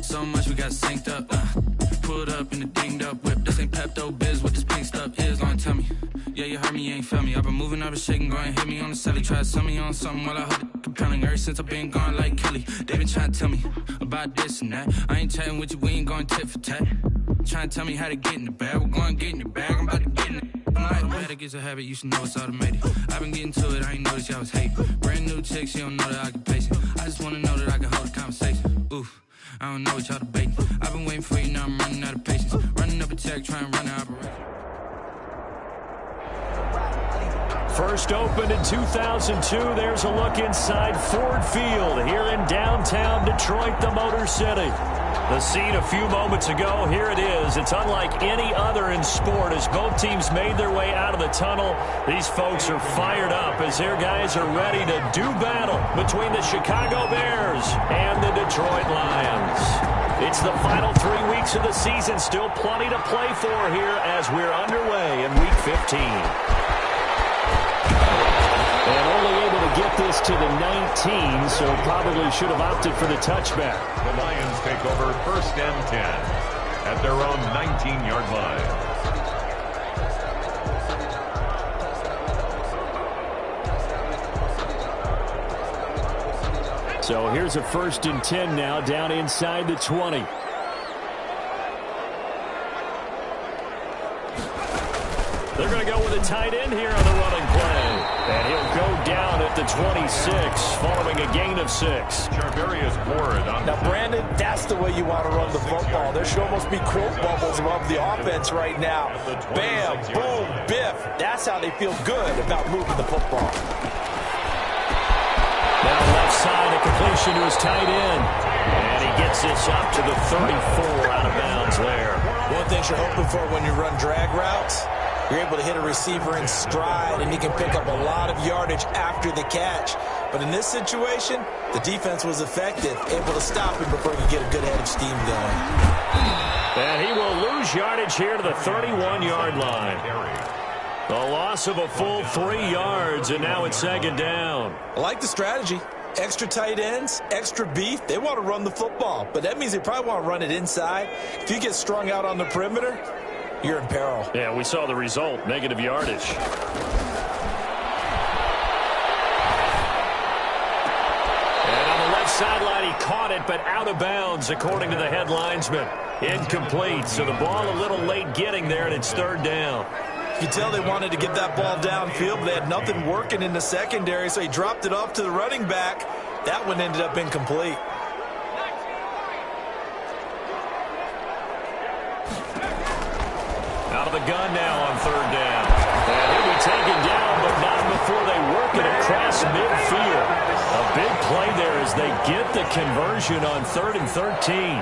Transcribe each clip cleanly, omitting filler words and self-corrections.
So much we got synced up. Pulled up in the dinged up whip. This ain't Pepto-Biz, what this pink stuff is. Gonna tell me. Yeah, you heard me, you ain't felt me. I've been moving, I've been shaking, go and hit me on the celly. Try to sell me on something while I hold it compelling. Ever since I've been gone like Kelly, they been trying to tell me about this and that. I ain't chatting with you, we ain't going tit for tat. Trying to tell me how to get in the bag. We're going to get in your bag, I'm about to get in it. I'm like, bad, it gets a habit, you should know it's automated. I've been getting to it, I ain't noticed y'all was hating. Brand new chick, she don't know that I can pace it. I just wanna know that I can hold a conversation. Oof, I don't know what y'all debating. I've been waiting for you, now I'm running out of patience. Running up a check, trying to run an operation. First opened in 2002. There's a look inside Ford Field here in downtown Detroit, the Motor City. The scene a few moments ago, here it is. It's unlike any other in sport as both teams made their way out of the tunnel. These folks are fired up as their guys are ready to do battle between the Chicago Bears and the Detroit Lions. It's the final 3 weeks of the season. Still plenty to play for here as we're underway in Week 15. And only able to get this to the 19, so probably should have opted for the touchback. The Lions take over 1st and 10 at their own 19-yard line. So here's a 1st and 10 now down inside the 20. They're going to go with a tight end here on the running play. And he'll go down at the 26 following a gain of 6. Charvarius Ward on now, Brandon, that's the way you want to run the football. There should almost be quote bubbles above the offense right now. Bam, boom, biff. That's how they feel good about moving the football. Now left side, a completion to his tight end. And he gets this up to the 34 out of bounds there. One thing you're hoping for when you run drag routes, you're able to hit a receiver in stride, and he can pick up a lot of yardage after the catch. But in this situation, the defense was effective, able to stop him before he could get a good head of steam going. And he will lose yardage here to the 31-yard line. The loss of a full 3 yards, and now it's 2nd down. I like the strategy. Extra tight ends, extra beef. They want to run the football, but that means they probably want to run it inside. If you get strung out on the perimeter, you're in peril. Yeah, we saw the result, negative yardage. And on the left sideline, he caught it, but out of bounds, according to the head linesman. Incomplete, so the ball a little late getting there, and it's 3rd down. You can tell they wanted to get that ball downfield, but they had nothing working in the secondary, so he dropped it off to the running back. That one ended up incomplete. Out of the gun now on 3rd down. And he'll be taken down, but not before they work it across midfield. A big play there as they get the conversion on 3rd and 13.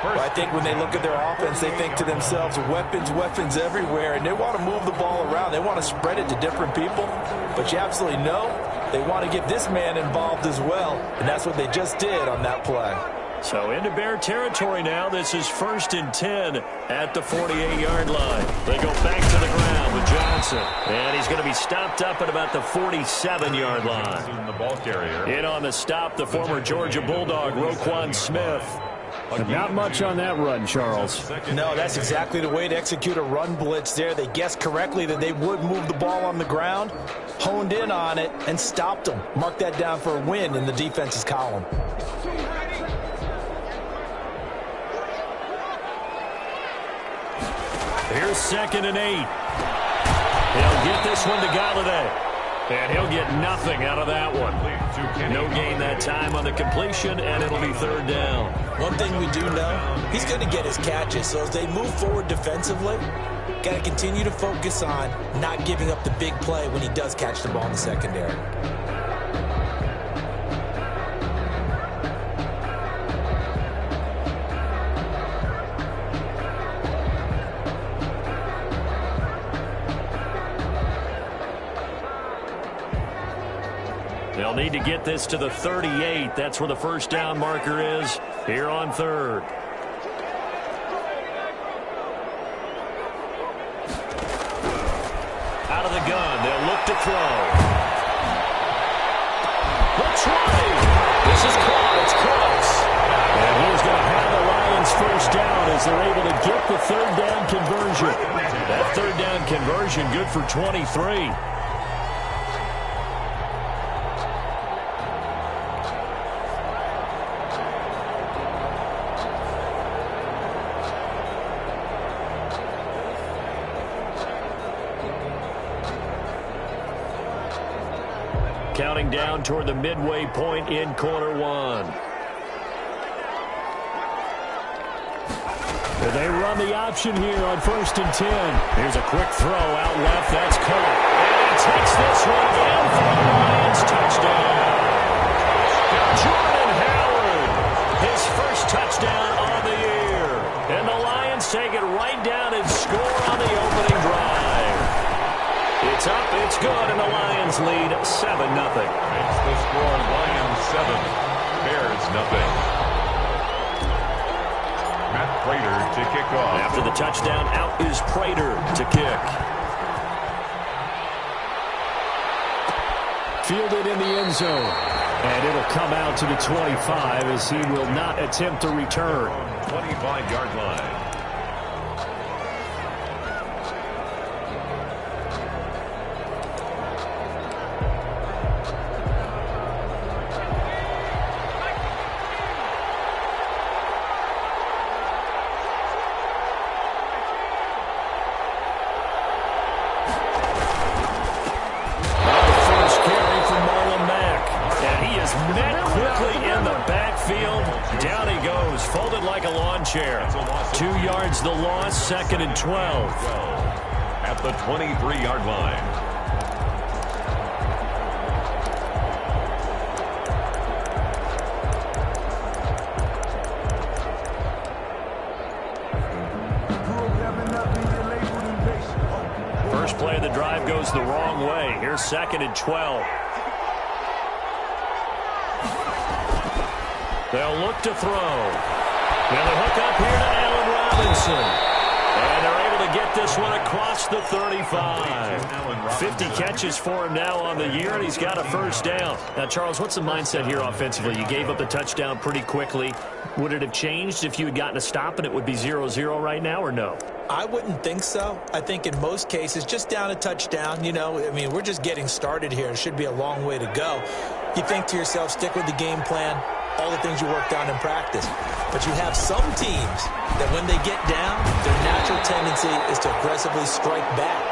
Well, I think when they look at their offense, they think to themselves, weapons, weapons everywhere, and they want to move the ball around. They want to spread it to different people, but you absolutely know they want to get this man involved as well, and that's what they just did on that play. So into Bear territory now. This is 1st and 10 at the 48-yard line. They go back to the ground with Johnson. And he's going to be stopped up at about the 47-yard line. In the ball carrier. In on the stop, the former Georgia Bulldog, Roquan Smith. Not much on that run, Charles. No, that's exactly the way to execute a run blitz there. They guessed correctly that they would move the ball on the ground, honed in on it, and stopped them. Mark that down for a win in the defense's column. Here's 2nd and 8. He'll get this one to Galladay. And he'll get nothing out of that one. No gain that time on the completion, and it'll be 3rd down. One thing we do know, he's going to get his catches. So as they move forward defensively, got to continue to focus on not giving up the big play when he does catch the ball in the secondary. They'll need to get this to the 38. That's where the 1st down marker is here on 3rd. Out of the gun, they'll look to throw. The try. This is caught. It's close. And he's going to have get the third down conversion. That third down conversion good for 23. Counting down toward the midway point in quarter one. They run the option here on 1st and 10. Here's a quick throw out left. That's caught. And he takes this one down for the Lions touchdown. Jordan Howard, his first touchdown on the year. And the Lions take it right down and score on the opening drive. It's up, it's good, and the Lions lead 7-0. Makes the score Lions 7, Bears nothing. Matt Prater to kick off. After the touchdown, out is Prater to kick. Fielded in the end zone. And it'll come out to the 25 as he will not attempt to return. 25-yard line. Chair. 2 yards the loss, 2nd and 12. At the 23-yard line. First play of the drive goes the wrong way. Here's 2nd and 12. They'll look to throw. Now they hook up here to Allen Robinson. And they're able to get this one across the 35. 50 catches for him now on the year, and he's got a first down. Now, Charles, what's the mindset here offensively? You gave up the touchdown pretty quickly. Would it have changed if you had gotten a stop and it would be 0-0 right now, or no? I wouldn't think so. I think in most cases, just down a touchdown, you know, I mean, we're just getting started here. It should be a long way to go. You think to yourself, stick with the game plan, all the things you worked on in practice. But you have some teams that when they get down, their natural tendency is to aggressively strike back.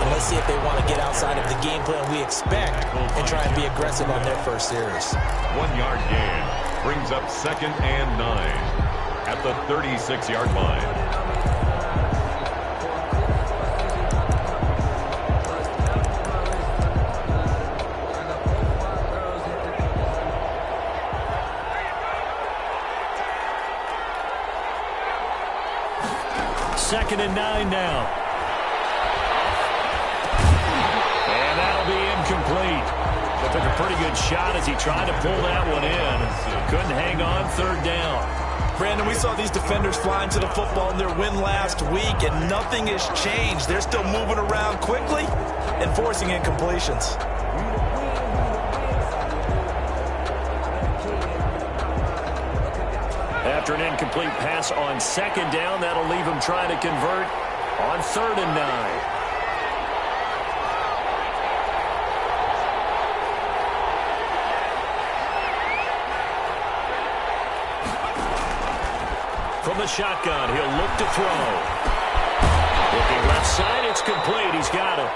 And let's see if they want to get outside of the game plan we expect and try and be aggressive on their first series. 1-yard gain brings up 2nd and 9 at the 36-yard line. Second and 9 now. And that'll be incomplete. Took a pretty good shot as he tried to pull that one in. Couldn't hang on, 3rd down. Brandon, we saw these defenders flying to the football in their win last week, and nothing has changed. They're still moving around quickly and forcing incompletions. After an incomplete pass on 2nd down, that'll leave him trying to convert on 3rd and 9. From the shotgun, he'll look to throw. Looking left side, it's complete. He's got it.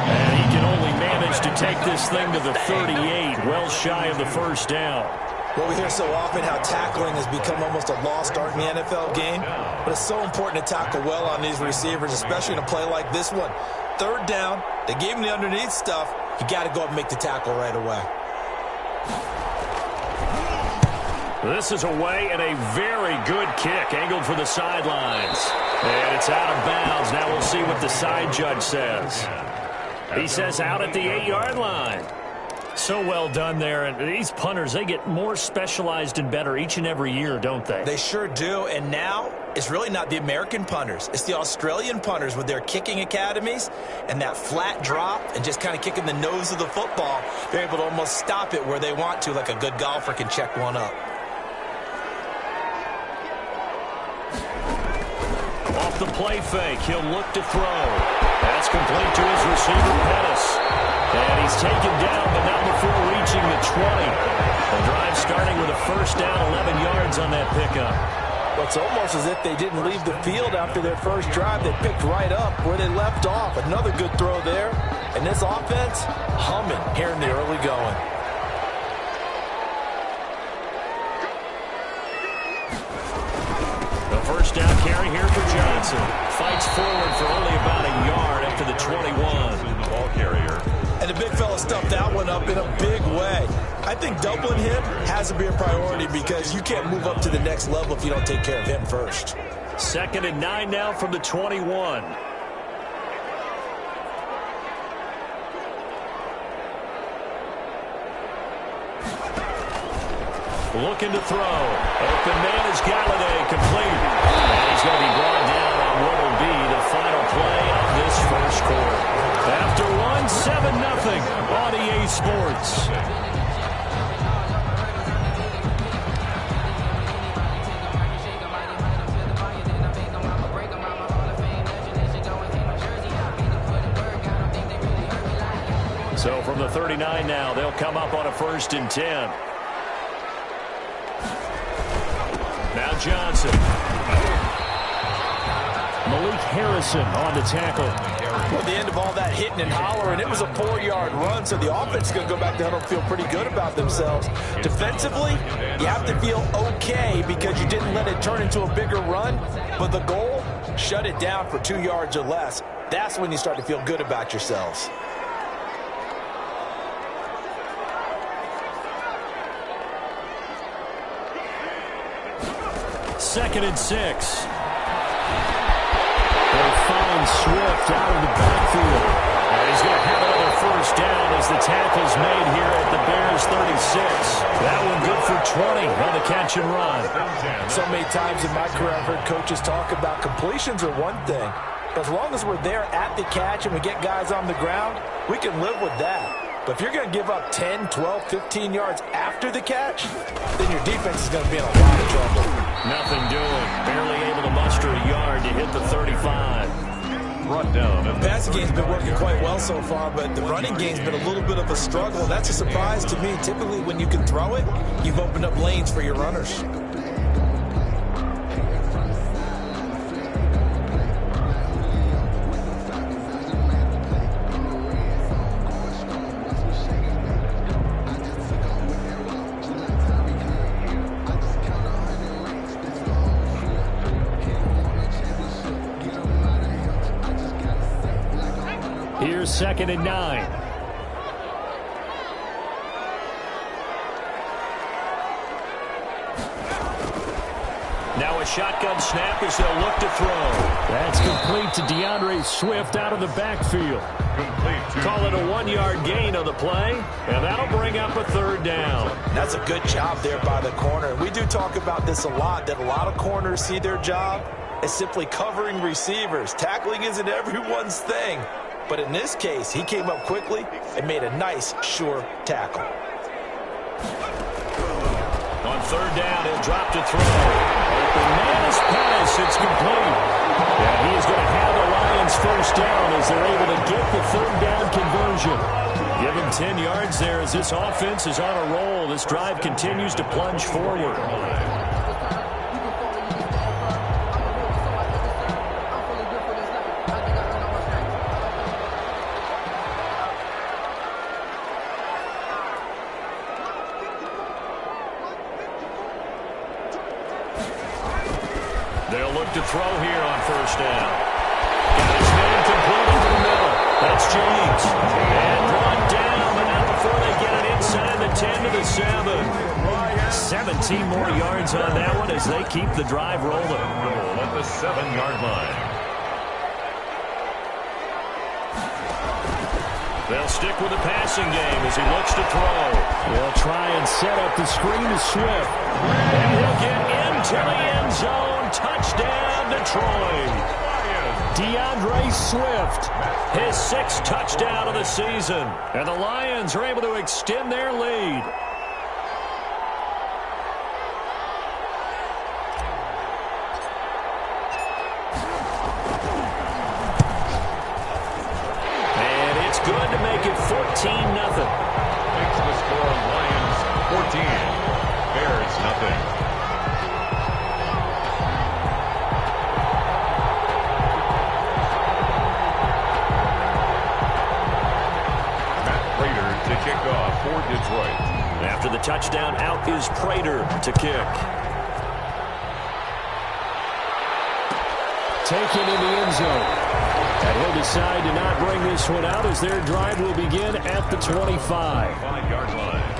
And he can only manage to take this thing to the 38, well shy of the first down. Well, we hear so often how tackling has become almost a lost art in the NFL game. But it's so important to tackle well on these receivers, especially in a play like this one. 3rd down, they gave him the underneath stuff. You got to go up and make the tackle right away. This is away and a very good kick, angled for the sidelines. And it's out of bounds. Now we'll see what the side judge says. He says out at the 8-yard line. So well done there. And these punters, they get more specialized and better each and every year, don't they? They sure do. And now it's really not the American punters. It's the Australian punters with their kicking academies and that flat drop and just kind of kicking the nose of the football. They're able to almost stop it where they want to, like a good golfer can check one up. off the play fake. He'll look to throw. That's complete to his receiver, Pettis. And he's taken down, but not before reaching the 20. The drive starting with a first down, 11 yards on that pickup. Well, it's almost as if they didn't leave the field after their first drive. They picked right up where they left off. Another good throw there. And this offense, humming here in the early going. The first down carry here for Johnson. Fights forward for only about a yard after the 21. The ball carrier. And the big fella stuffed that one up in a big way. I think doubling him has to be a priority because you can't move up to the next level if you don't take care of him first. 2nd and 9 now from the 21. Looking to throw. Open man is Galladay, complete. And he's going to be brought down on what will be the final play of this first quarter. After one, 7-0 on EA Sports. So from the 39 now, they'll come up on a 1st and 10. Now Johnson. Malik Harrison on the tackle. Well, the end of all that hitting and hollering, it was a 4-yard run, so the offense is going to go back down and feel pretty good about themselves. Defensively, you have to feel okay because you didn't let it turn into a bigger run, but the goal, shut it down for 2 yards or less. That's when you start to feel good about yourselves. Second and 6. They find Swift out of the backfield. And he's going to have another first down as the tackle's made here at the Bears 36. That one good for 20 on the catch and run. So many times in my career I've heard coaches talk about completions are one thing, but as long as we're there at the catch and we get guys on the ground, we can live with that. But if you're going to give up 10, 12, 15 yards after the catch, then your defense is going to be in a lot of trouble. Nothing doing. Barely able to muster a yard to hit the 35. Brought down. The passing game's been working quite well so far, but the running game's been a little bit of a struggle, and that's a surprise to me. Typically, when you can throw it, you've opened up lanes for your runners. Here's 2nd and 9. Now a shotgun snap as they'll look to throw. That's complete to DeAndre Swift out of the backfield. Call it a 1-yard gain on the play, and that'll bring up a 3rd down. That's a good job there by the corner. We do talk about this a lot, that a lot of corners see their job as simply covering receivers. Tackling isn't everyone's thing. But in this case, he came up quickly and made a nice, sure tackle. On 3rd down, he'll drop to throw. Open man is Pettis. It's complete. And he is going to have the Lions first down as they're able to get the 3rd down conversion. Give him 10 yards there as this offense is on a roll. This drive continues to plunge forward. They'll look to throw here on 1st down. Got his man complete into the middle. That's James. And brought down, but not before they get it inside the 10 to the 7. 17 more yards on that one as they keep the drive rolling. At the 7-yard line. They'll stick with the passing game as he looks to throw. They'll try and set up the screen to Swift. And he'll get into the end zone. Touchdown, Detroit. DeAndre Swift. His 6th touchdown of the season. And the Lions are able to extend their lead. touchdown. Out is Prater to kick. Taken in the end zone. And he'll decide to not bring this one out as their drive will begin at the 25. 5-yard line.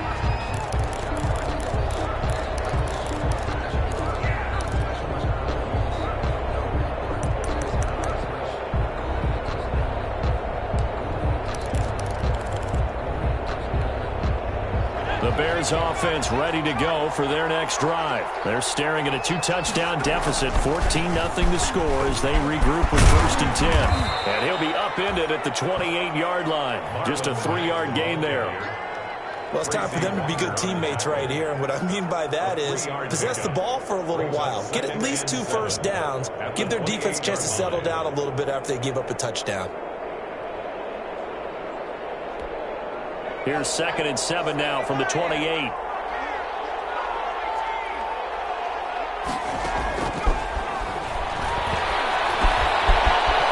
The Bears offense ready to go for their next drive. They're staring at a 2-touchdown deficit, 14-0 to score as they regroup with 1st and 10. And he'll be upended at the 28-yard line. Just a 3-yard gain there. Well, it's time for them to be good teammates right here. And what I mean by that is possess the ball for a little while. Get at least 2 first downs. Give their defense a chance to settle down a little bit after they give up a touchdown. Here's 2nd and 7 now from the 28.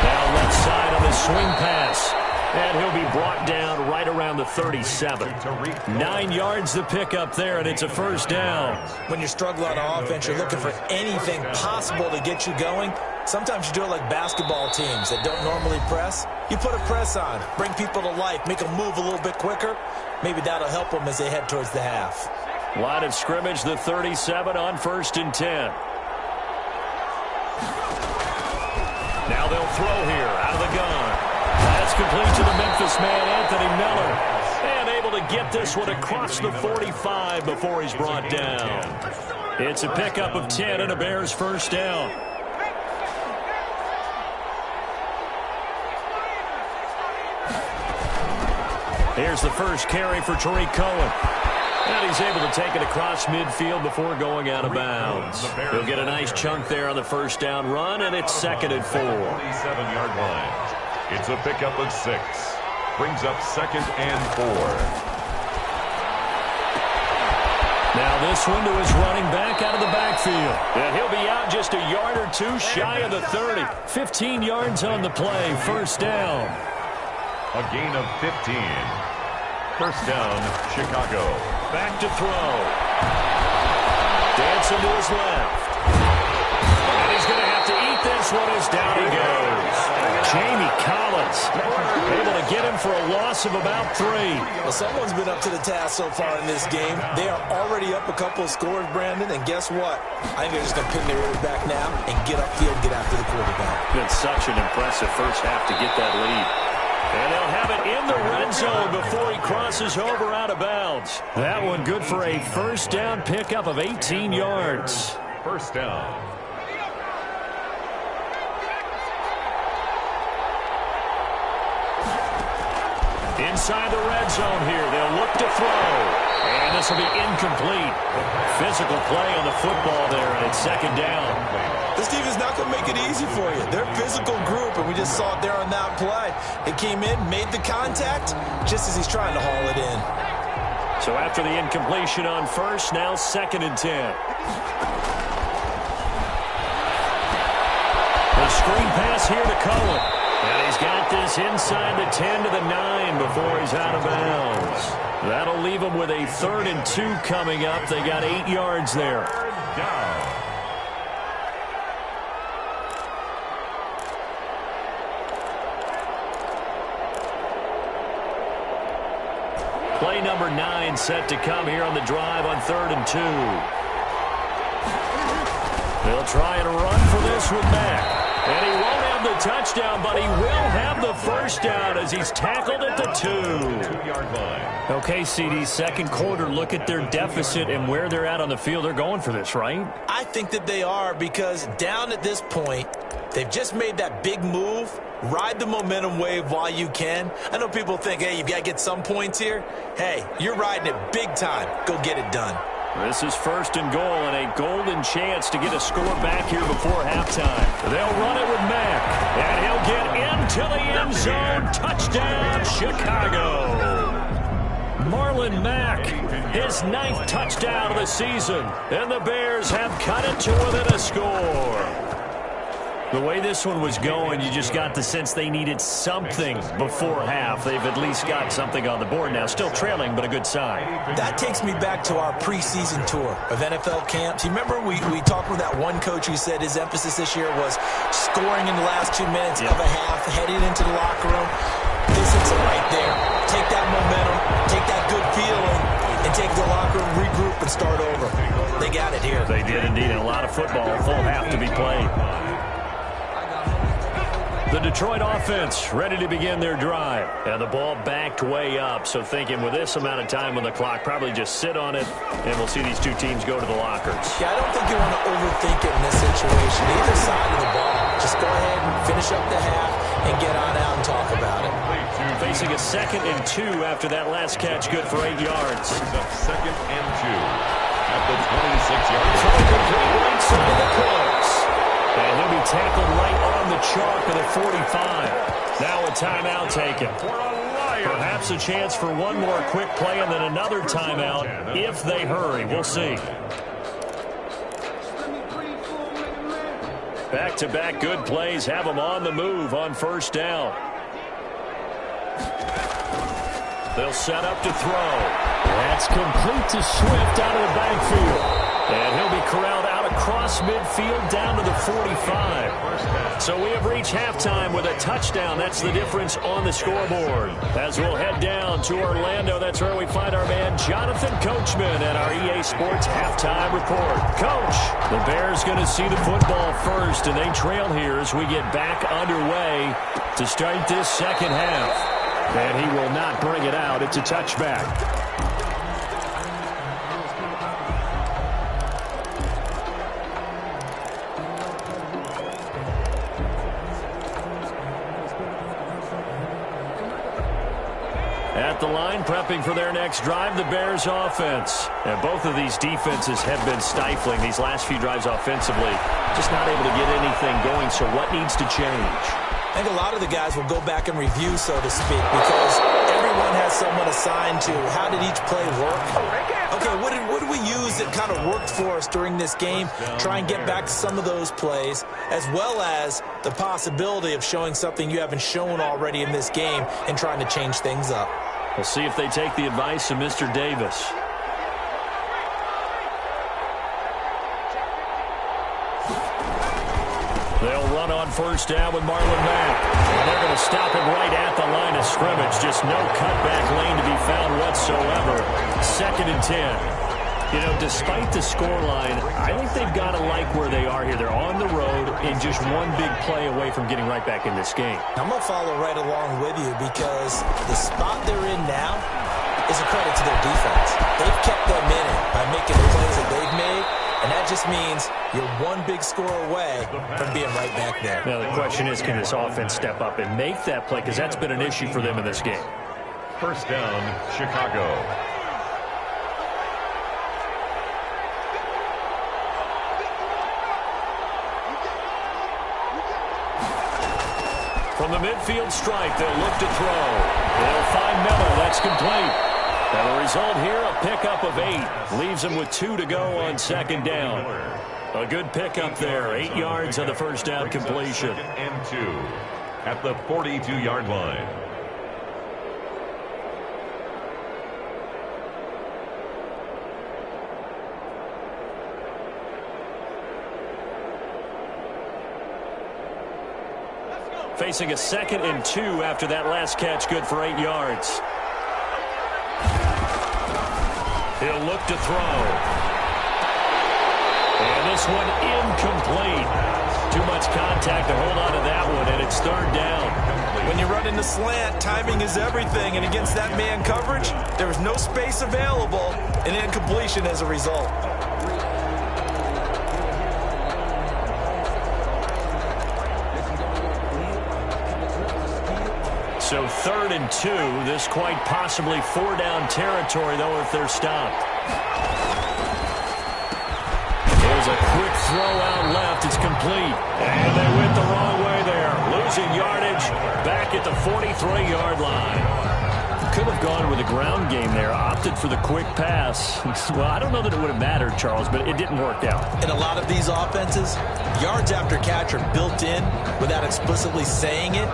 Down left side on the swing pass. And he'll be brought down right around the 37. 9 yards to pick up there, and it's a 1st down. When you're struggling on offense, you're looking for anything possible to get you going. Sometimes you do it like basketball teams that don't normally press. You put a press on, bring people to life, make them move a little bit quicker. Maybe that'll help them as they head towards the half. Line of scrimmage, the 37 on 1st and 10. Now they'll throw here out of the gun. That's complete to the Memphis man, Anthony Miller. And able to get this one across the 45 before he's brought down. It's a pickup of 10 and a Bears 1st down. Here's the first carry for Tariq Cohen. And he's able to take it across midfield before going out of bounds. He'll get a nice chunk there on the 1st down run, and it's 2nd and 4. 27-yard line. It's a pickup of 6. Brings up 2nd and 4. Now this one to his running back out of the backfield. And he'll be out just a yard or 2 shy of the 30. 15 yards on the play, 1st down. A gain of 15. 1st down, Chicago. Back to throw. Dancing to his left. And he's going to have to eat this one as down he goes. Jamie Collins able to get him for a loss of about 3. Well, someone's been up to the task so far in this game. They are already up a couple of scores, Brandon, and guess what? I think they're just going to pin their ears back now and get upfield, get after the quarterback. Been such an impressive first half to get that lead. And they'll have it in the red zone before he crosses over out of bounds. That one good for a 1st down pickup of 18 yards. 1st down. Inside the red zone here, they'll look to throw. And this will be incomplete. Physical play on the football there, and it's 2nd down. This team is not going to make it easy for you. They're a physical group, and we just saw it there on that play. They came in, made the contact, just as he's trying to haul it in. So after the incompletion on 1st, now 2nd and 10. The screen pass here to Cohen. And he's got this inside the 10 to the 9 before he's out of bounds. That'll leave him with a 3rd and 2 coming up. They got 8 yards there. 3rd down. Play number 9 set to come here on the drive on 3rd and 2. They'll try and run for this with Mack. And he won't have the touchdown, but he will have the 1st down as he's tackled at the 2-yard line. Okay, CD, 2nd quarter, look at their deficit and where they're at on the field. They're going for this, right? I think that they are, because down at this point, they've just made that big move. Ride the momentum wave while you can. I know people think, hey, you've got to get some points here. Hey, you're riding it big time. Go get it done. This is 1st and goal and a golden chance to get a score back here before halftime. They'll run it with Mack, and he'll get into the end zone. Touchdown, Chicago. Marlon Mack, his 9th touchdown of the season, and the Bears have cut it to within a score. The way this one was going, you just got the sense they needed something before half. They've at least got something on the board now. Still trailing, but a good sign. That takes me back to our preseason tour of NFL camps. You remember we talked with that one coach who said his emphasis this year was scoring in the last 2 minutes of a half, heading into the locker room. This is it right there. Take that momentum, take that good feeling, and take the locker room, regroup, and start over. They got it here. They did indeed, and a lot of football, full half to be played. The Detroit offense ready to begin their drive. And the ball backed way up, so thinking with this amount of time on the clock, probably just sit on it, and we'll see these two teams go to the lockers. Yeah, I don't think you want to overthink it in this situation. Either side of the ball. Just go ahead and finish up the half and get on out and talk about it. Facing a 2nd and 2 after that last catch, good for 8 yards. 2nd and 2 at the 26-yard line. Complete right side of the course. And he'll be tackled right on the chalk of the 45. Now a timeout taken. Perhaps a chance for one more quick play and then another timeout if they hurry. We'll see. Back-to-back good plays have them on the move on first down. They'll set up to throw. That's complete to Swift out of the backfield. And he'll be corralled out across midfield down to the 45. So we have reached halftime with a touchdown. That's the difference on the scoreboard. As we'll head down to Orlando, that's where we find our man Jonathan Coachman at our EA Sports halftime report. Coach, the Bears going to see the football first, and they trail here as we get back underway to start this second half. And he will not bring it out. It's a touchback. At the line, prepping for their next drive, the Bears offense. And both of these defenses have been stifling these last few drives offensively. Just not able to get anything going, so what needs to change? I think a lot of the guys will go back and review, so to speak, because everyone has someone assigned to how did each play work. Okay, what did we use that kind of worked for us during this game? Try and get back to some of those plays, as well as the possibility of showing something you haven't shown already in this game and trying to change things up. We'll see if they take the advice of Mr. Davis. They'll run on first down with Marlon Mack. And they're going to stop him right at the line of scrimmage. Just no cutback lane to be found whatsoever. 2nd and 10. You know, despite the scoreline, I think they've got to like where they are here. They're on the road and just one big play away from getting right back in this game. I'm going to follow right along with you because the spot they're in now is a credit to their defense. They've kept them in it by making the plays that they've made. And that just means you're one big score away from being right back there. Now, the question is, can this offense step up and make that play? Because that's been an issue for them in this game. First down, Chicago. From the midfield stripe, they'll look to throw. They'll find Miller. That's complete. And the result here, a pickup of 8. Leaves them with 2 to go on 2nd down. A good pickup there. 8 yards on the first down completion. 2nd and 2 at the 42-yard line. Facing a 2nd and 2 after that last catch, good for 8 yards. He'll look to throw. And this one incomplete. Too much contact to hold on to that one, and it's 3rd down. When you run in the slant, timing is everything, and against that man coverage, there was no space available, and incompletion as a result. So 3rd and 2, this quite possibly 4-down territory, though, if they're stopped. There's a quick throw out left. It's complete. And they went the wrong way there. Losing yardage back at the 43-yard line. Could have gone with a ground game there, opted for the quick pass. Well, I don't know that it would have mattered, Charles, but it didn't work out. In a lot of these offenses, yards after catch are built in without explicitly saying it.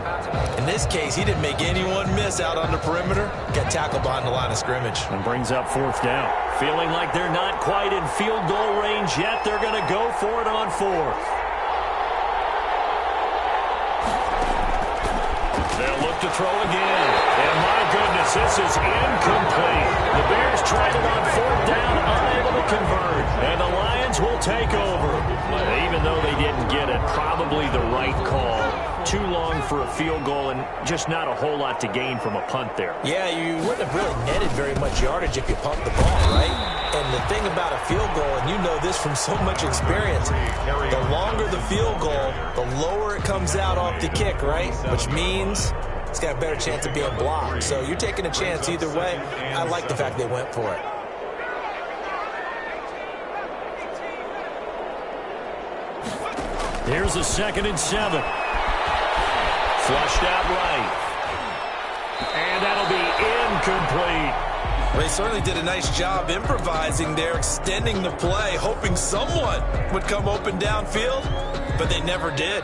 In this case, he didn't make anyone miss out on the perimeter. Got tackled behind the line of scrimmage. And brings up 4th down. Feeling like they're not quite in field goal range yet, they're going to go for it on 4th. They'll look to throw again. And my goodness, this is incomplete. The Bears tried it on 4th down, unable to convert. And the Lions will take over. Even though they didn't get it, probably the right call. Too long for a field goal and just not a whole lot to gain from a punt there. Yeah, you wouldn't have really netted very much yardage if you pumped the ball, right? And the thing about a field goal, and you know this from so much experience, the longer the field goal, the lower it comes out off the kick, right? Which means it's got a better chance of being blocked. So you're taking a chance either way. I like the fact they went for it. Here's a 2nd and 7. Flushed out right. And that'll be incomplete. Well, they certainly did a nice job improvising there, extending the play, hoping someone would come open downfield, but they never did.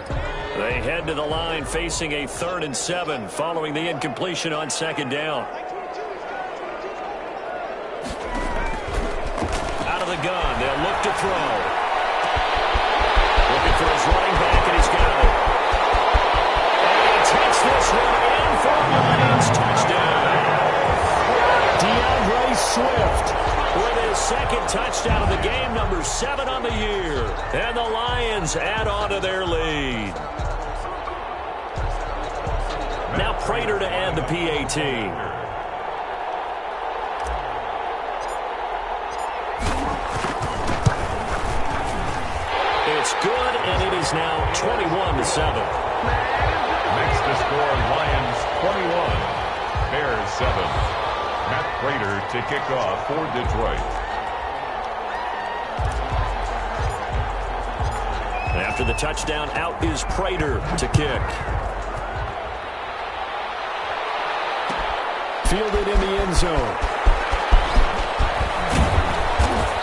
They head to the line facing a 3rd and 7 following the incompletion on 2nd down. Out of the gun, they'll look to throw. Looking for his running back, and he's got it. And he takes this one in for a Lions touchdown. DeAndre Swift with his 2nd touchdown of the game, number 7 on the year. And the Lions add on to their lead. Now Prater to add the PAT. It's good, and it is now 21-7. Next to score, Lions 21, Bears 7. Matt Prater to kick off for Detroit. After the touchdown, out is Prater to kick. Fielded in the end zone.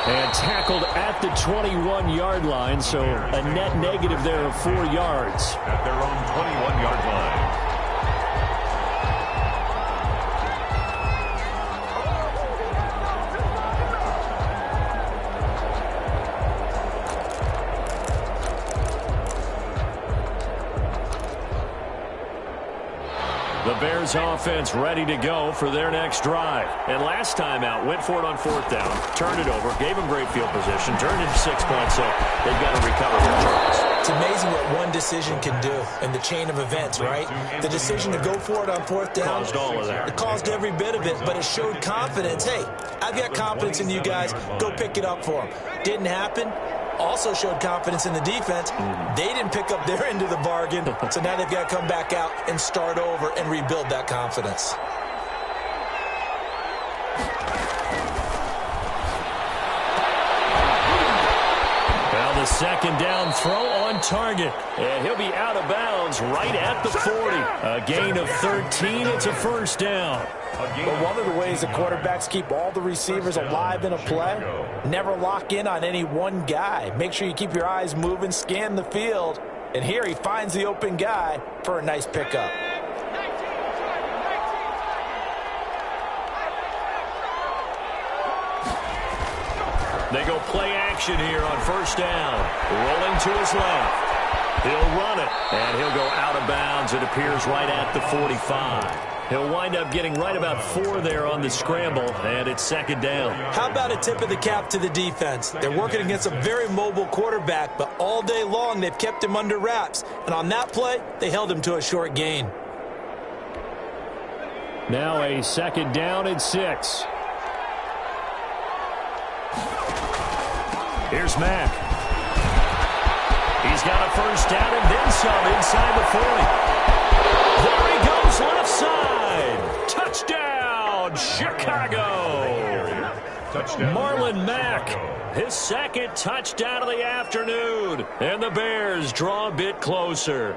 And tackled at the 21-yard line, so a net negative there of 4 yards. At their own 21-yard line. The Bears offense ready to go for their next drive. And last time out, went for it on 4th down, turned it over, gave them great field position, turned into 6 points, so they've got to recover their Charles. It's amazing what one decision can do in the chain of events, right? The decision to go for it on 4th down. Caused all of that. It caused every bit of it, but it showed confidence. Hey, I've got confidence in you guys. Go pick it up for them. Didn't happen. Also showed confidence in the defense. They didn't pick up their end of the bargain, so now they've got to come back out and start over and rebuild that confidence. Well, the 2nd down throw on target, and he'll be out of bounds right at the 40. A gain of 13. It's a 1st down. But one of the ways the quarterbacks keep all the receivers alive in a play, never lock in on any one guy. Make sure you keep your eyes moving, scan the field. And here he finds the open guy for a nice pickup. They go play action here on 1st down. Rolling to his left. He'll run it, and he'll go out of bounds. It appears right at the 45. He'll wind up getting right about 4 there on the scramble, and it's 2nd down. How about a tip of the cap to the defense? They're working against a very mobile quarterback, but all day long they've kept him under wraps. And on that play, they held him to a short gain. Now a 2nd down and 6. Here's Mack. He's got a 1st down and then some inside the 40. There he goes left side. Touchdown, Chicago. Touchdown. Marlon Mack, his 2nd touchdown of the afternoon. And the Bears draw a bit closer.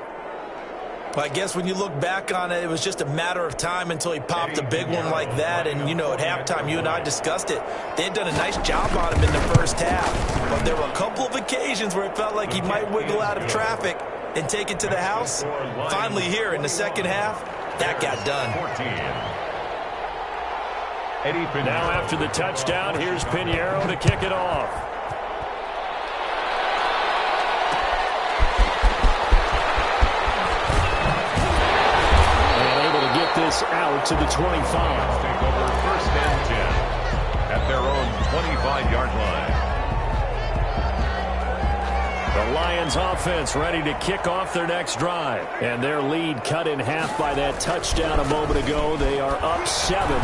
Well, I guess when you look back on it, it was just a matter of time until he popped a big one like that. And, you know, at halftime, you and I discussed it. They had done a nice job on him in the first half. But there were a couple of occasions where it felt like he might wiggle out of traffic and take it to the house. Finally here in the second half, that got done. Now after the touchdown, here's Pinheiro to kick it off. This out to the 25. Take over first and 10 at their own 25-yard line. The Lions offense ready to kick off their next drive. And their lead cut in half by that touchdown a moment ago. They are up 7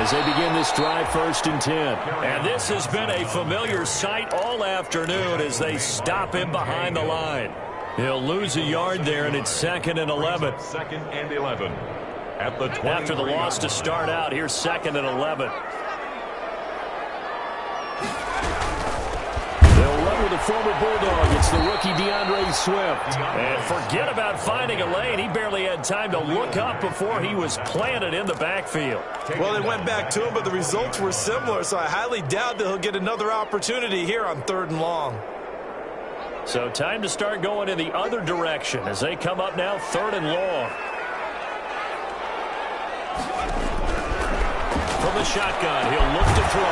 as they begin this drive first and 10. And this has been a familiar sight all afternoon as they stop him behind the line. He'll lose a yard there, and it's 2nd and 11. 2nd and 11. At the After the loss to start out, here's 2nd and 11. They'll run with a former Bulldog. It's the rookie DeAndre Swift. And forget about finding a lane. He barely had time to look up before he was planted in the backfield. Well, they went back to him, but the results were similar, so I highly doubt that he'll get another opportunity here on 3rd and long. So time to start going in the other direction as they come up now 3rd and long. From the shotgun, he'll look to throw.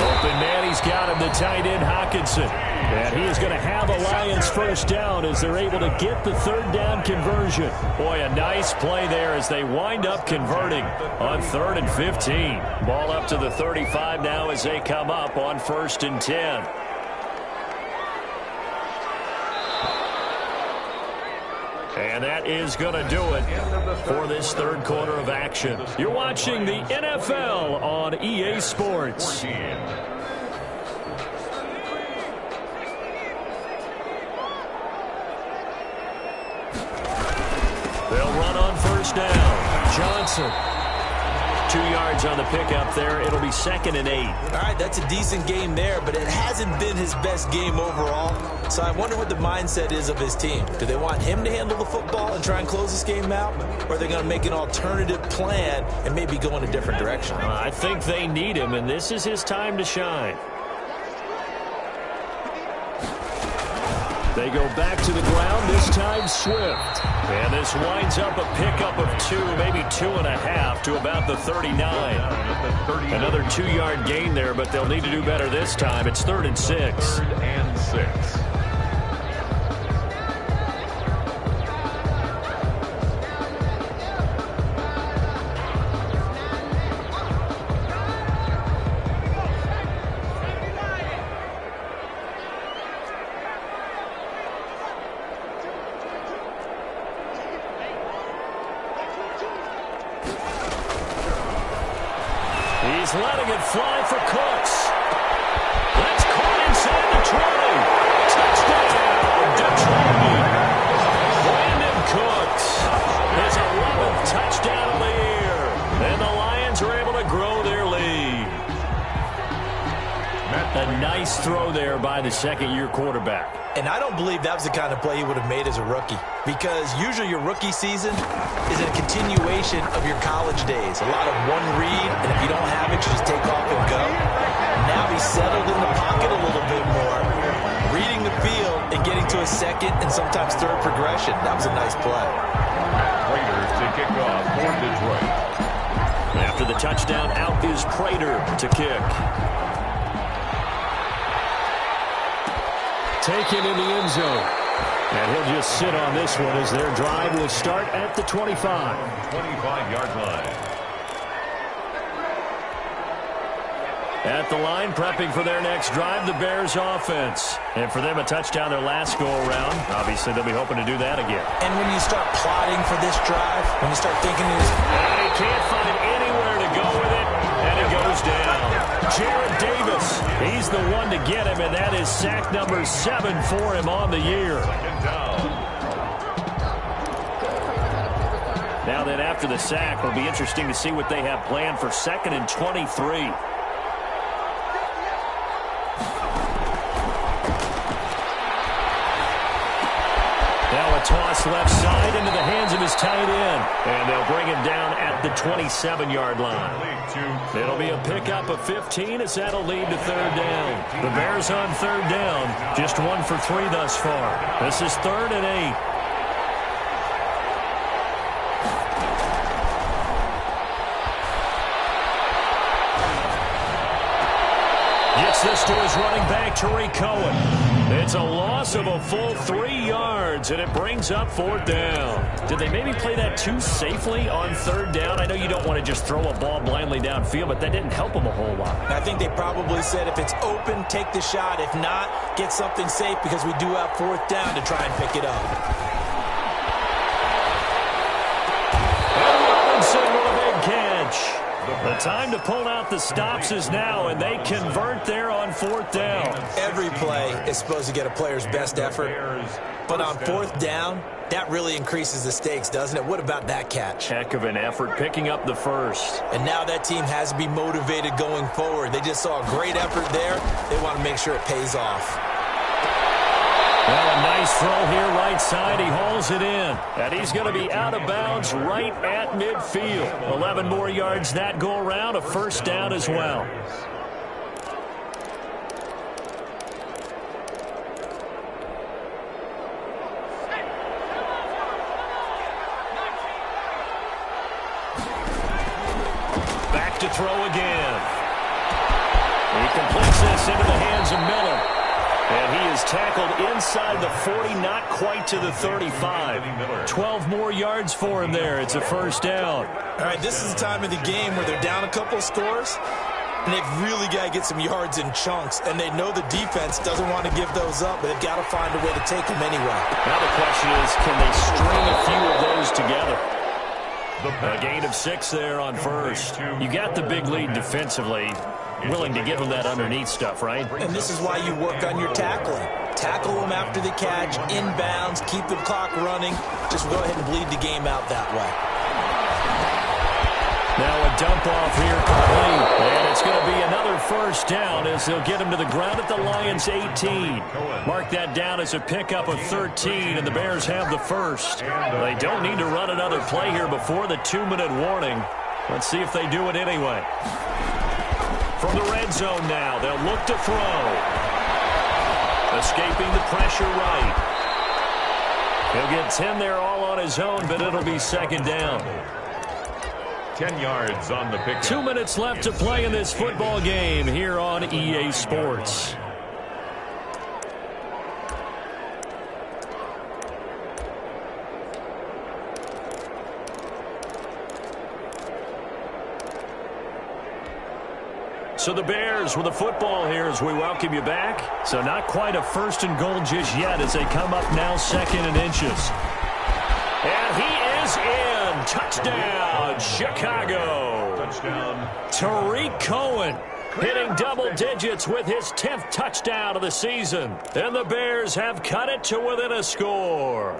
Open man, he's got him, the tight end, Hockenson. And he is going to have a Lions first down as they're able to get the 3rd down conversion. Boy, a nice play there as they wind up converting on 3rd and 15. Ball up to the 35 now as they come up on 1st and 10. And that is going to do it for this 3rd quarter of action. You're watching the NFL on EA Sports. They'll run on 1st down. Johnson. 2 yards on the pickup there. It'll be 2nd and 8. All right, that's a decent game there, but it hasn't been his best game overall. So I wonder what the mindset is of his team. Do they want him to handle the football and try and close this game out? Or are they going to make an alternative plan and maybe go in a different direction? I think they need him, and this is his time to shine. They go back to the ground, this time Swift. And this winds up a pickup of 2, maybe 2.5 to about the 39. Another 2-yard gain there, but they'll need to do better this time. It's 3rd and 6. 3rd and 6. He's letting it fly for Cooks. That's caught inside the 20. Touchdown, Detroit. Brandon Cooks, his 11th touchdown of the year. And the Lions are able to grow their lead. A nice throw there by the 2nd-year quarterback. And I don't believe that was the kind of play he would have made as a rookie, because usually your rookie season is a continuation of your college days. A lot of one read, and if you don't have it, you just take off and go. Now he's settled in the pocket a little bit more, reading the field and getting to a 2nd and sometimes 3rd progression. That was a nice play. Raiders to kick off for Detroit. After the touchdown, out is Prater to kick. Taken in the end zone. And he'll just sit on this one as their drive will start at the 25. 25-yard line. At the line, prepping for their next drive, the Bears offense. And for them, a touchdown their last go-around. Obviously, they'll be hoping to do that again. And when you start plotting for this drive, when you start thinking this, he can't find anywhere to go with it, and it goes down. Jarrett Davis, he's the one to get him, and that is sack number 7 for him on the year. Now then, after the sack, it'll be interesting to see what they have planned for 2nd and 23. Now a toss left side into the hands of his tight end. And they'll bring him down at the 27-yard line. It'll be a pickup of 15 as that'll lead to third down. The Bears on third down, just 1 for 3 thus far. This is 3rd and 8. Gets this to his running back, Tariq Cohen. It's a loss of a full 3 yards, and it brings up 4th down. Did they maybe play that too safely on 3rd down? I know you don't want to just throw a ball blindly downfield, but that didn't help them a whole lot. I think they probably said if it's open, take the shot. If not, get something safe because we do have 4th down to try and pick it up. And Robinson with a big catch. The time to pull out the stops is now, and they convert there on 4th down. Every play is supposed to get a player's best effort, but on 4th down, that really increases the stakes, doesn't it? What about that catch? Heck of an effort picking up the first. And now that team has to be motivated going forward. They just saw a great effort there. They want to make sure it pays off. Well, a nice throw here right side. He hauls it in. And he's going to be out of bounds right at midfield. 11 more yards that go around. A first down as well. Back to throw again. He completes this into the hands of Miller. And he is tackled inside the 40, not quite to the 35. 12 more yards for him there. It's a first down. All right, this is the time of the game where they're down a couple of scores, and they've really got to get some yards in chunks. And they know the defense doesn't want to give those up, but they've got to find a way to take them anyway. Now the question is, can they string a few of those together? A gain of 6 there on first. You got the big lead defensively. Willing to give them that underneath stuff, right? And this is why you work on your tackling. Tackle them after the catch, inbounds, keep the clock running. Just go ahead and bleed the game out that way. Now a dump off here complete. And it's going to be another first down as they'll get him to the ground at the Lions' 18. Mark that down as a pickup of 13, and the Bears have the first. They don't need to run another play here before the 2-minute warning. Let's see if they do it anyway. From the red zone now, they'll look to throw. Escaping the pressure right. He'll get 10 there all on his own, but it'll be second down. 10 yards on the pick. 2 minutes left to play in this football game here on EA Sports. So the Bears with the football here as we welcome you back. So not quite a first and goal just yet as they come up now 2nd and inches. And he is in. Touchdown, Chicago. Touchdown. Tariq Cohen hitting double digits with his 10th touchdown of the season. And the Bears have cut it to within a score.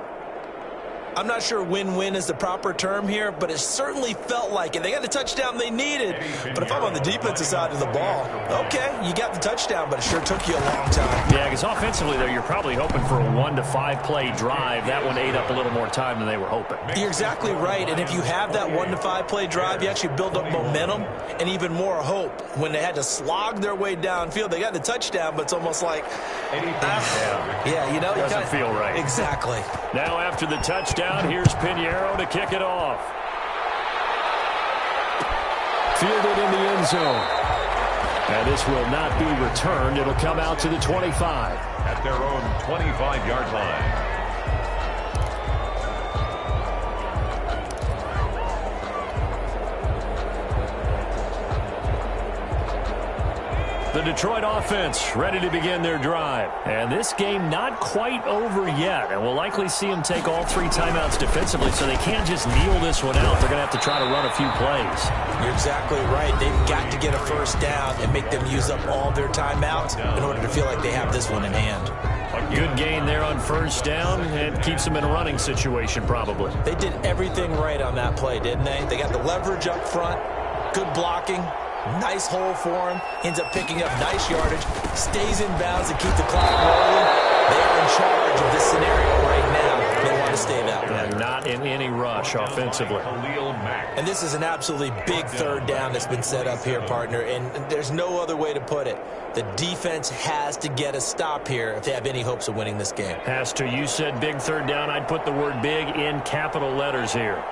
I'm not sure win-win is the proper term here, but it certainly felt like it. They got the touchdown they needed. But if I'm on the defensive side of the ball, okay, you got the touchdown, but it sure took you a long time. Yeah, because offensively, though, you're probably hoping for a 1 to 5 play drive. That one ate up a little more time than they were hoping. You're exactly right, and if you have that 1 to 5 play drive, you actually build up momentum and even more hope. When they had to slog their way downfield, they got the touchdown, but it's almost like, yeah, you know, doesn't feel right. Exactly. Now after the touchdown, here's Pinheiro to kick it off. Fielded in the end zone. And this will not be returned. It'll come out to the 25. At their own 25-yard line. The Detroit offense ready to begin their drive. And this game not quite over yet. And we'll likely see them take all 3 timeouts defensively, so they can't just kneel this one out. They're going to have to try to run a few plays. You're exactly right. They've got to get a first down and make them use up all their timeouts in order to feel like they have this one in hand. A good gain there on first down and keeps them in a running situation probably. They did everything right on that play, didn't they? They got the leverage up front, good blocking, nice hole for him, ends up picking up nice yardage, stays in bounds to keep the clock rolling. They are in charge of this scenario right now. They And not in any rush offensively. And this is an absolutely big third down that's been set up here, partner, and there's no other way to put it. The defense has to get a stop here if they have any hopes of winning this game. Has to. You said big third down. I'd put the word big in capital letters here.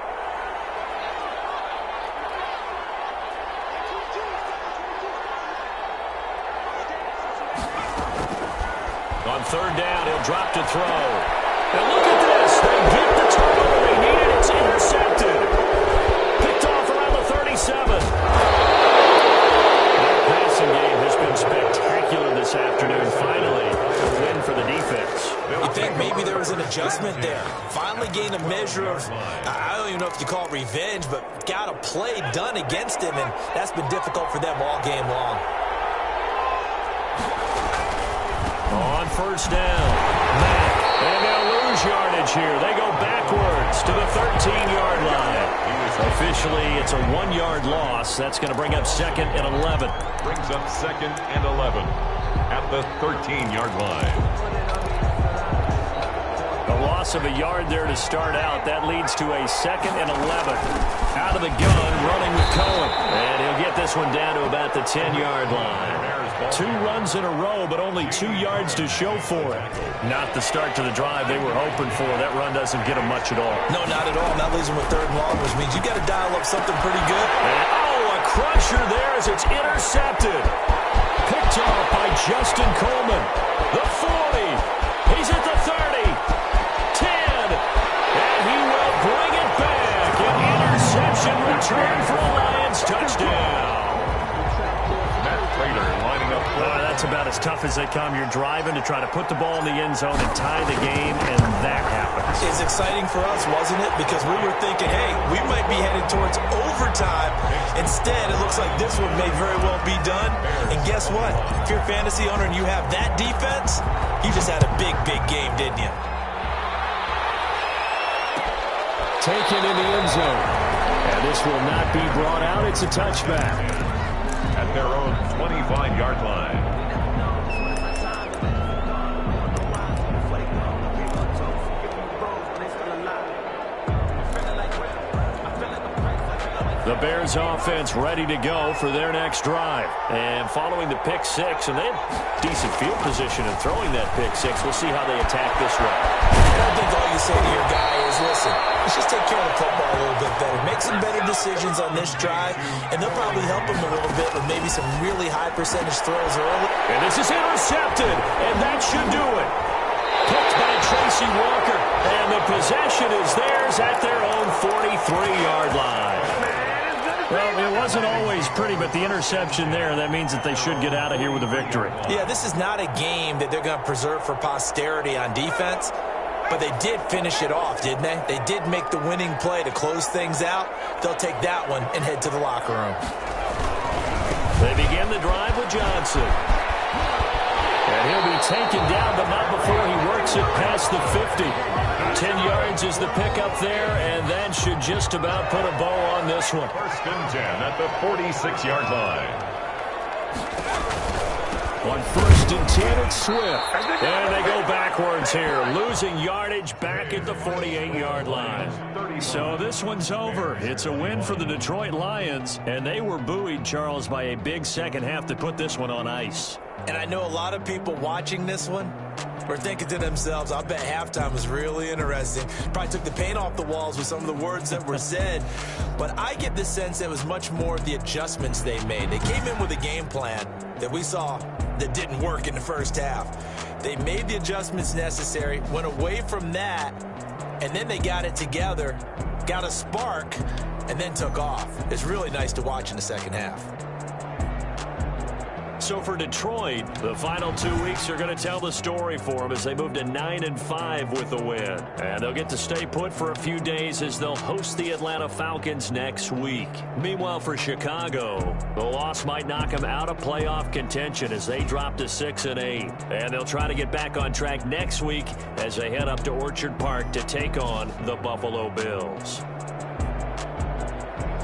On third down, he'll drop to throw. And look at this. They get the turnover they needed. It's intercepted. Picked off around the 37. That passing game has been spectacular this afternoon. Finally, a win for the defense. You think maybe there was an adjustment there? Finally gained a measure of, I don't even know if you call it revenge, but got a play done against him, and that's been difficult for them all game long. On first down, Mack, and they'll lose yardage here. They go backwards to the 13-yard line. Officially, it's a 1-yard loss. That's going to bring up 2nd and 11. Brings up 2nd and 11 at the 13-yard line. A loss of a yard there to start out. That leads to a 2nd and 11. Out of the gun, running with Cohen. And he'll get this one down to about the 10-yard line. 2 runs in a row, but only 2 yards to show for it. Not the start to the drive they were hoping for. That run doesn't get them much at all. No, not at all. That leaves them with 3rd and long, which means you got to dial up something pretty good. And, a crusher there as it's intercepted. Picked off by Justin Coleman. The 40. He's at the 30. 10. And he will bring it back. An interception return for a Lions touchdown. That's about as tough as they come. You're driving to try to put the ball in the end zone and tie the game, and that happens. It's exciting for us, wasn't it? Because we were thinking, hey, we might be headed towards overtime. Instead, it looks like this one may very well be done. And guess what? If you're a fantasy owner and you have that defense, you just had a big, big game, didn't you? Taken in the end zone. And this will not be brought out. It's a touchback. At their own 25-yard line. The Bears offense ready to go for their next drive. And following the pick six, and they have decent field position in throwing that pick six. We'll see how they attack this one. I think all you say to your guy is, listen, let's just take care of the football a little bit better. Make some better decisions on this drive, and they'll probably help him a little bit with maybe some really high percentage throws early. And this is intercepted, and that should do it. Picked by Tracy Walker, and the possession is theirs at their own 43-yard line. Well, it wasn't always pretty, but the interception there, that means that they should get out of here with a victory. Yeah, this is not a game that they're going to preserve for posterity on defense, but they did finish it off, didn't they? They did make the winning play to close things out. They'll take that one and head to the locker room. They begin the drive with Johnson. And he'll be taken down, but not before he works it past the 50. 10 yards is the pickup there, and that should just about put a bow on this one. 1st and 10 at the 46-yard line. On 1st and 10, it's Swift. And they go backwards here, losing yardage back at the 48-yard line. So this one's over. It's a win for the Detroit Lions, and they were buoyed, Charles, by a big second half to put this one on ice. And I know a lot of people watching this one were thinking to themselves, I bet halftime was really interesting. Probably took the paint off the walls with some of the words that were said. But I get the sense it was much more the adjustments they made. They came in with a game plan that we saw that didn't work in the first half. They made the adjustments necessary, went away from that, and then they got it together, got a spark, and then took off. It's really nice to watch in the second half. So for Detroit, the final 2 weeks are going to tell the story for them as they move to 9-5 with the win. And they'll get to stay put for a few days as they'll host the Atlanta Falcons next week. Meanwhile, for Chicago, the loss might knock them out of playoff contention as they drop to 6-8. And they'll try to get back on track next week as they head up to Orchard Park to take on the Buffalo Bills.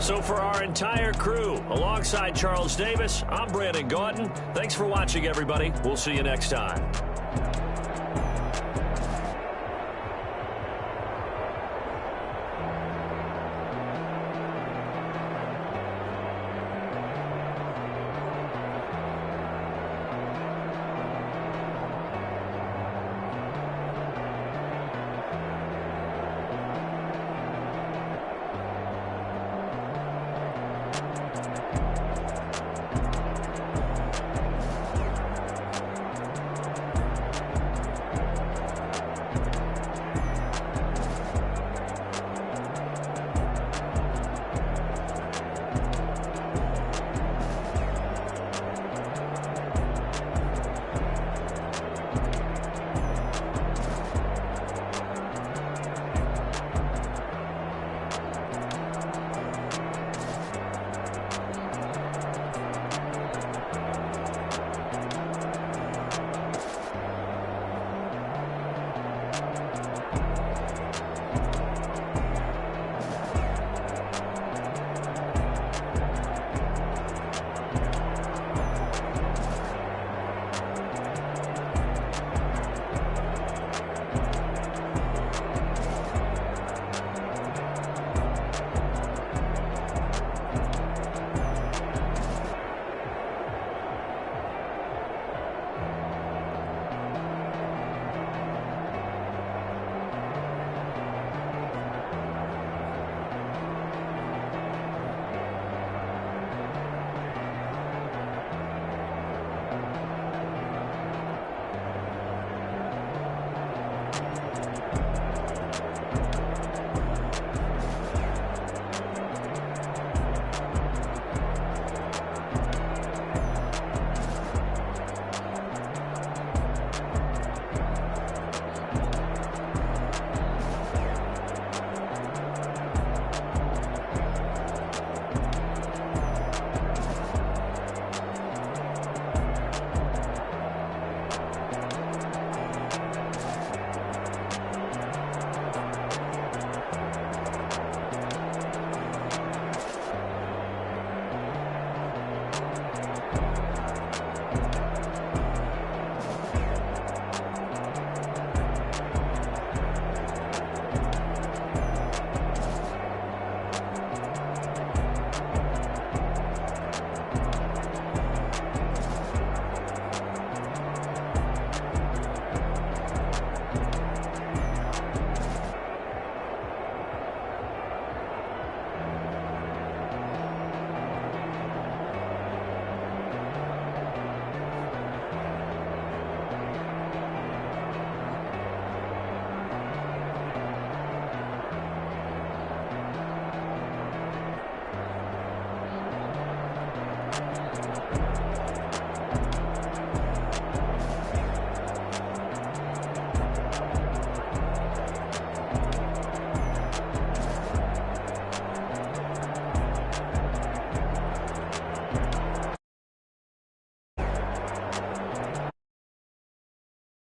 So for our entire crew, alongside Charles Davis, I'm Brandon Gautin. Thanks for watching, everybody. We'll see you next time.